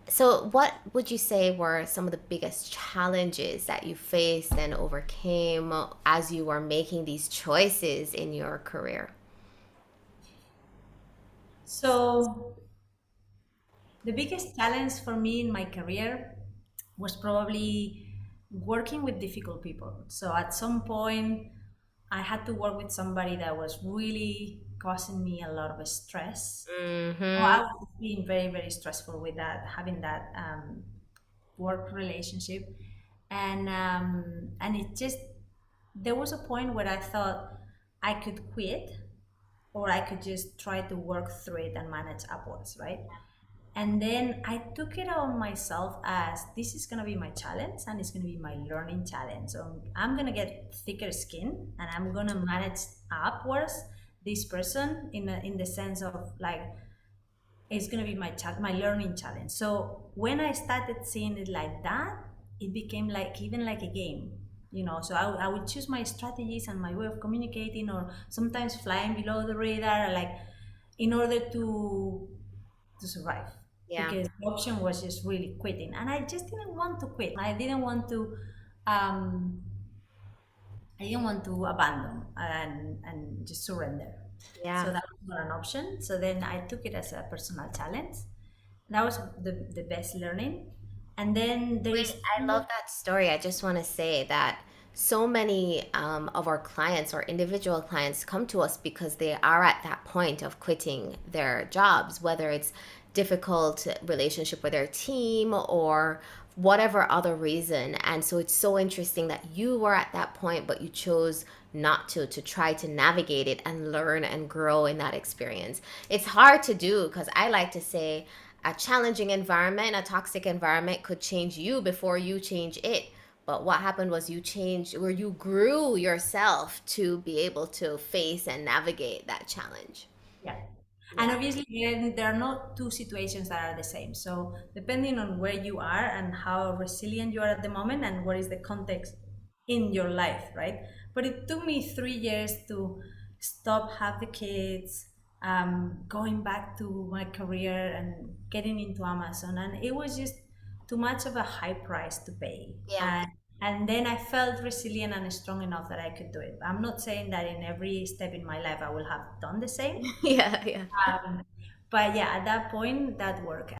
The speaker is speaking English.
So, what would you say were some of the biggest challenges that you faced and overcame as you were making these choices in your career? So the biggest challenge for me in my career was probably working with difficult people. So at some point, I had to work with somebody that was really causing me a lot of stress. Or Mm-hmm. I was being very, very stressful with that, having that work relationship, and it just there was a point where I thought I could quit, or I could just try to work through it and manage upwards, right? And then I took it on myself as this is gonna be my challenge and it's gonna be my learning challenge. So I'm gonna get thicker skin and I'm gonna manage upwards this person in the sense of like it's gonna be my learning challenge. So when I started seeing it like that, it became like even like a game, you know. So I would choose my strategies and my way of communicating, or sometimes flying below the radar, like in order to survive. Yeah. Because the option was just really quitting, and I just didn't want to quit. Um, I didn't want to abandon and just surrender. So Yeah. that was not an option. So then I took it as a personal challenge. That was the best learning. And then there Wait, is I love that story. I just want to say that so many of our clients or individual clients come to us because they are at that point of quitting their jobs, whether it's difficult relationship with their team or whatever other reason. And so it's so interesting that you were at that point, but you chose not to try to navigate it and learn and grow in that experience. It's hard to do because I like to say a challenging environment, a toxic environment could change you before you change it. But what happened was you changed, where you grew yourself to be able to face and navigate that challenge. Yeah. And Yeah. obviously, there are not two situations that are the same. So, depending on where you are and how resilient you are at the moment and what is the context in your life, right? But it took me 3 years to stop, have the kids, going back to my career and getting into Amazon. And it was just too much of a high price to pay. Yeah. And then I felt resilient and strong enough that I could do it. I'm not saying that in every step in my life I will have done the same. Yeah. Yeah. Um, but yeah, at that point, that worked.